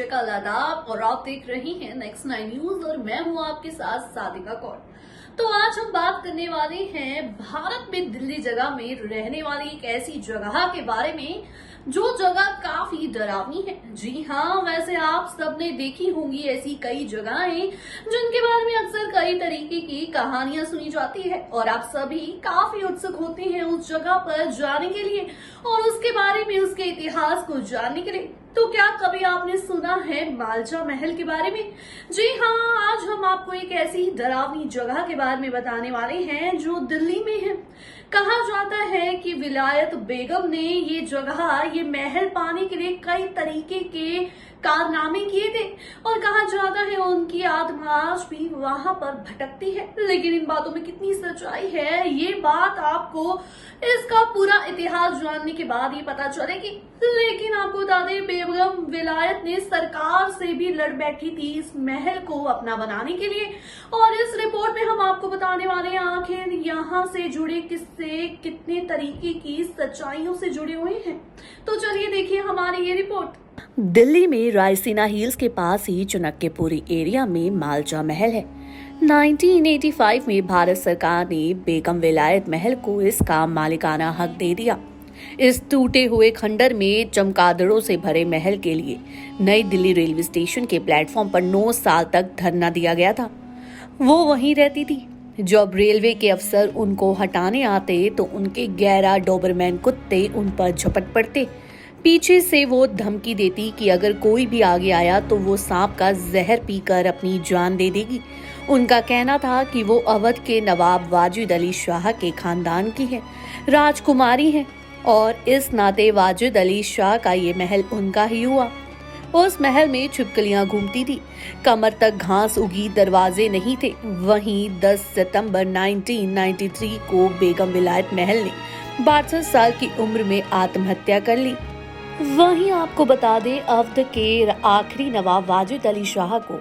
शिकल आदाब और आप देख रही हैं नेक्स्ट 9 न्यूज और मैं हूं आपके साथ सादिका कौर। तो आज हम बात करने वाले हैं भारत में दिल्ली जगह में रहने वाली एक ऐसी जगह के बारे में जो जगह काफी डरावनी है। जी हाँ, वैसे आप सबने देखी होंगी ऐसी कई जगहें जिनके बारे में अक्सर कई तरीके की कहानियां सुनी जाती है और आप सभी काफी उत्सुक होते हैं उस जगह पर जाने के लिए और उसके बारे में, उसके इतिहास को जानने के लिए। तो क्या कभी आपने सुना है मालजा महल के बारे में? जी हाँ, आज हम आपको एक ऐसी डरावनी जगह के बारे में बताने वाले हैं जो दिल्ली में है। कहा जाता है कि विलायत बेगम ने ये जगह, ये महल पाने के लिए कई तरीके के कारनामे किए थे और कहा जाता है उनकी आत्मा आज भी वहां पर भटकती है। लेकिन इन बातों में कितनी सच्चाई है, ये बात आपको इसका पूरा इतिहास जानने के बाद ये पता चलेगी। लेकिन आपको बता दें, बेगम विलायत ने सरकार से भी लड़ बैठी थी इस महल को अपना बनाने के लिए और इस रिपोर्ट में हम आपको बताने वाले हैं आखिर यहाँ से जुड़े किस्से कितने तरीके की सच्चाइयों से जुड़े हुए हैं। तो चलिए देखिए हमारी ये रिपोर्ट। दिल्ली में रायसीना हिल्स के पास ही चुनक्केपुरी एरिया में मालजा महल है। 1985 में भारत सरकार ने बेगम विलायत महल को इसका मालिकाना हक दे दिया। इस टूटे हुए खंडर में चमगादड़ों से भरे महल के लिए नई दिल्ली रेलवे स्टेशन के प्लेटफॉर्म पर 9 साल तक धरना दिया गया था। वो वहीं रहती थी। जब रेलवे के अफसर उनको हटाने आते तो उनके 11 डोबरमैन कुत्ते उन पर झपट पड़ते। पीछे से वो धमकी देती कि अगर कोई भी आगे आया तो वो सांप का जहर पीकर अपनी जान दे देगी। उनका कहना था कि वो अवध के नवाब वाजिद अली शाह के खानदान की है, राजकुमारी है और इस नाते वाजिद अली शाह का ये महल उनका ही हुआ। उस महल में छिपकलियां घूमती थी, कमर तक घास उगी, दरवाजे नहीं थे। वहीं 10 सितंबर 1993 को बेगम विलायत महल ने 62 साल की उम्र में आत्महत्या कर ली। वहीं आपको बता दें, अवध के आखिरी नवाब वाजिद अली शाह को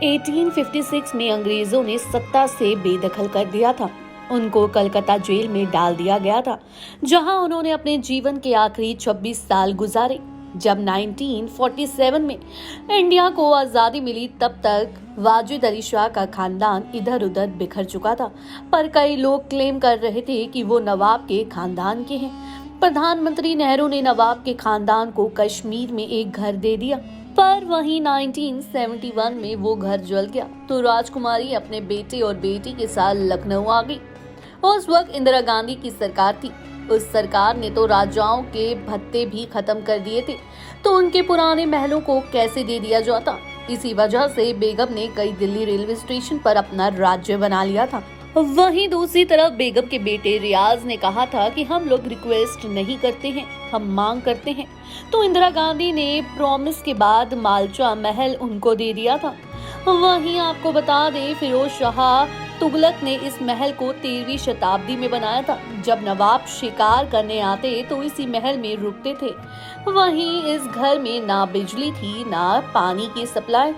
1856 में अंग्रेजों ने सत्ता से बेदखल कर दिया था। उनको कलकत्ता जेल में डाल दिया गया था, जहां उन्होंने अपने जीवन के आखिरी 26 साल गुजारे। जब 1947 में इंडिया को आजादी मिली तब तक वाजिद अली शाह का खानदान इधर उधर बिखर चुका था, पर कई लोग क्लेम कर रहे थे कि वो नवाब के खानदान के हैं। प्रधानमंत्री नेहरू ने नवाब के खानदान को कश्मीर में एक घर दे दिया, पर वहीं 1971 में वो घर जल गया तो राजकुमारी अपने बेटे और बेटी के साथ लखनऊ आ गई। उस वक्त इंदिरा गांधी की सरकार थी। उस सरकार ने तो राजाओं के भत्ते भी खत्म कर दिए थे, तो उनके पुराने महलों को कैसे दे दिया जाता। इसी वजह से बेगम ने कई दिल्ली रेलवे स्टेशन पर अपना राज्य बना लिया था। वहीं दूसरी तरफ बेगम के बेटे रियाज ने कहा था कि हम लोग रिक्वेस्ट नहीं करते हैं, हम मांग करते हैं। तो इंदिरा गांधी ने प्रॉमिस के बाद मालजा महल उनको दे दिया था। वहीं आपको बता दें, फिरोज शाह तुगलक ने इस महल को 13वीं शताब्दी में बनाया था। जब नवाब शिकार करने आते तो इसी महल में रुकते थे। वहीं इस घर में ना बिजली थी, ना पानी की सप्लाई।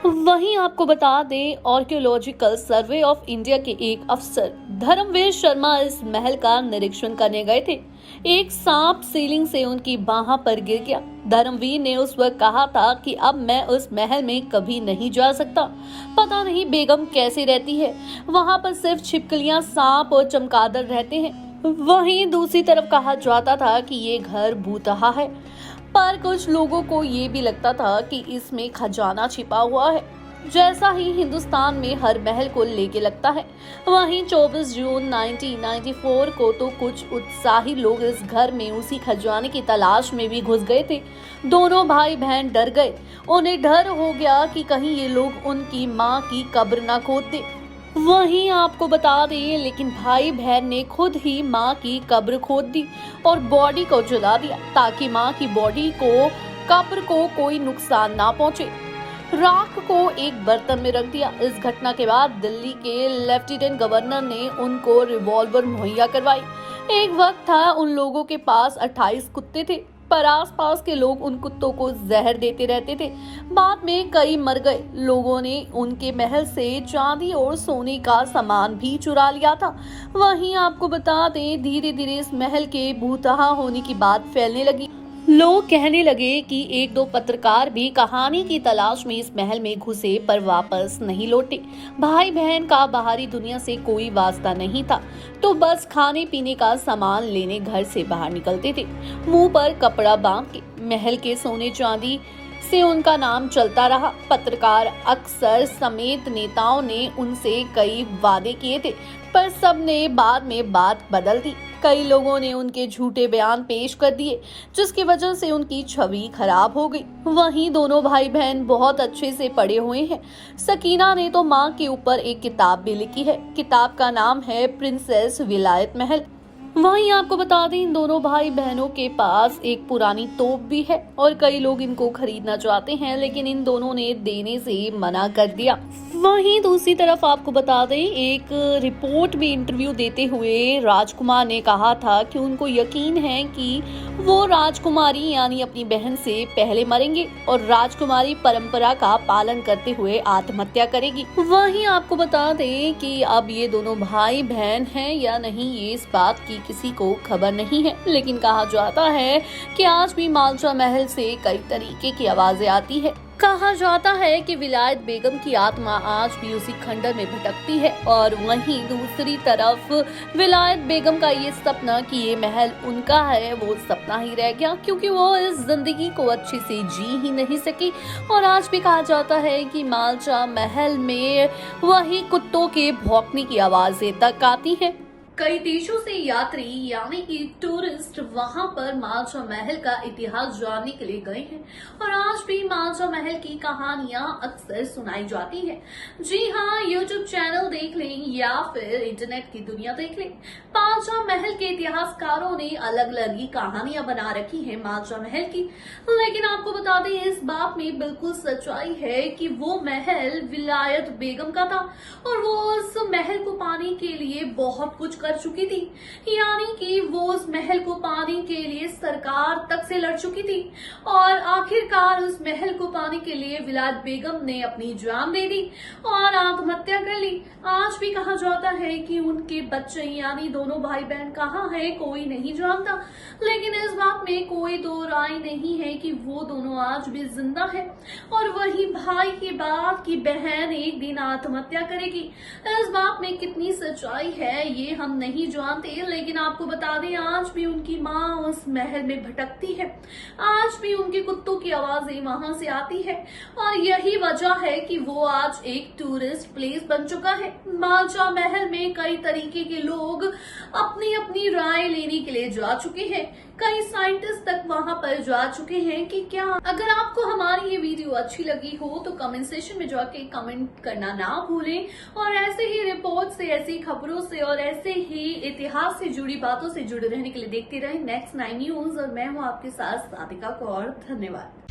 वहीं आपको बता दें, आर्कियोलॉजिकल सर्वे ऑफ इंडिया के एक अफसर धर्मवीर शर्मा इस महल का निरीक्षण करने गए थे। एक सांप सीलिंग से उनकी बाह पर गिर गया। धर्मवीर ने उस वक्त कहा था कि अब मैं उस महल में कभी नहीं जा सकता। पता नहीं बेगम कैसे रहती है, वहां पर सिर्फ छिपकलियां, सांप और चमगादड़ रहते हैं। वहीं दूसरी तरफ कहा जाता था कि ये घर भूतहा है, पर कुछ लोगों को ये भी लगता था कि इसमें खजाना छिपा हुआ है, जैसा ही हिंदुस्तान में हर महल को लेके लगता है। वहीं 24 जून 1994 को तो कुछ उत्साही लोग इस घर में उसी खजाने की तलाश में भी घुस गए थे। दोनों भाई बहन डर गए। उन्हें डर हो गया कि कहीं ये लोग उनकी माँ की कब्र ना खोद दे। वहीं आपको बता दें, लेकिन भाई बहन ने खुद ही माँ की कब्र खोद दी और बॉडी को जला दिया ताकि माँ की बॉडी को, कब्र को कोई नुकसान ना पहुँचे। राख को एक बर्तन में रख दिया। इस घटना के बाद दिल्ली के लेफ्टिनेंट गवर्नर ने उनको रिवॉल्वर मुहैया करवाई। एक वक्त था उन लोगों के पास 28 कुत्ते थे, पर आसपास के लोग उन कुत्तों को जहर देते रहते थे। बाद में कई मर गए। लोगों ने उनके महल से चांदी और सोने का सामान भी चुरा लिया था। वहीं आपको बता दें, धीरे धीरे इस महल के भूतहा होने की बात फैलने लगी। लोग कहने लगे कि एक दो पत्रकार भी कहानी की तलाश में इस महल में घुसे पर वापस नहीं लौटे। भाई बहन का बाहरी दुनिया से कोई वास्ता नहीं था, तो बस खाने पीने का सामान लेने घर से बाहर निकलते थे, मुंह पर कपड़ा बांध के। महल के सोने चांदी से उनका नाम चलता रहा। पत्रकार अक्सर समेत नेताओं ने उनसे कई वादे किए थे, पर सबने बाद में बात बदल दी। कई लोगों ने उनके झूठे बयान पेश कर दिए, जिसकी वजह से उनकी छवि खराब हो गई। वहीं दोनों भाई बहन बहुत अच्छे से पढ़े हुए हैं। सकीना ने तो मां के ऊपर एक किताब भी लिखी है। किताब का नाम है प्रिंसेस विलायत महल। वहीं आपको बता दें, इन दोनों भाई बहनों के पास एक पुरानी तोप भी है और कई लोग इनको खरीदना चाहते हैं, लेकिन इन दोनों ने देने से मना कर दिया। वहीं दूसरी तरफ आपको बता दें, एक रिपोर्ट में इंटरव्यू देते हुए राजकुमार ने कहा था कि उनको यकीन है कि वो राजकुमारी यानी अपनी बहन से पहले मरेंगे और राजकुमारी परंपरा का पालन करते हुए आत्महत्या करेगी। वहीं आपको बता दें कि अब ये दोनों भाई बहन हैं या नहीं, ये इस बात की किसी को खबर नहीं है, लेकिन कहा जाता है कि आज भी मालचा महल से कई तरीके की आवाजें आती है। कहा जाता है कि विलायत बेगम की आत्मा आज भी उसी खंडर में भटकती है और वहीं दूसरी तरफ विलायत बेगम का ये सपना कि ये महल उनका है, वो सपना ही रह गया, क्योंकि वो इस जिंदगी को अच्छे से जी ही नहीं सकी। और आज भी कहा जाता है कि मालचा महल में वही कुत्तों के भौंकने की आवाजें तक आती है। कई देशों से यात्री यानी कि टूरिस्ट वहां पर मालचा महल का इतिहास जानने के लिए गए हैं और आज भी मालचा महल की कहानियां अक्सर सुनाई जाती हैं। जी हाँ, यूट्यूब चैनल देख लें या फिर इंटरनेट की दुनिया देख लें, मालचा महल के इतिहासकारों ने अलग अलग ही कहानियां बना रखी हैं मालचा महल की। लेकिन आपको बता दें, इस बात में बिल्कुल सच्चाई है कि वो महल विलायत बेगम का था और वो उस महल को पाने के लिए बहुत कुछ कर चुकी थी, यानी कि वो उस महल को पाने के लिए सरकार तक से लड़ चुकी थी और आखिरकार उस महल को पाने के लिए विलायत बेगम ने अपनी जान दे दी और आत्महत्या कर ली। आज भी कहा जाता है कि उनके बच्चे यानी दोनों भाई बहन कहाँ हैं कोई नहीं जानता, लेकिन इस बात में कोई दो राय नहीं है कि वो दोनों आज भी जिंदा है और वही भाई के बाद की बहन एक दिन आत्महत्या करेगी। इस बात में कितनी सच्चाई है ये हम नहीं जानते, लेकिन आपको बता दें, आज भी उनकी माँ उस महल में भटकती है, आज भी उनके कुत्तों की आवाजें वहां से आती है और यही वजह है कि वो आज एक टूरिस्ट प्लेस बन चुका है। मालचा महल में कई तरीके के लोग अपनी अपनी राय लेने के लिए जा चुके हैं, कई साइंटिस्ट तक वहां पर जा चुके हैं कि क्या। अगर आपको हमारी ये वीडियो अच्छी लगी हो तो कमेंट सेक्शन में जाके कमेंट करना ना भूलें और ऐसे ही रिपोर्ट से, ऐसी खबरों से और ऐसे ही इतिहास से जुड़ी बातों से जुड़े रहने के लिए देखते रहें नेक्स्ट 9 न्यूज और मैं हूँ आपके साथ सादिका कौर। धन्यवाद।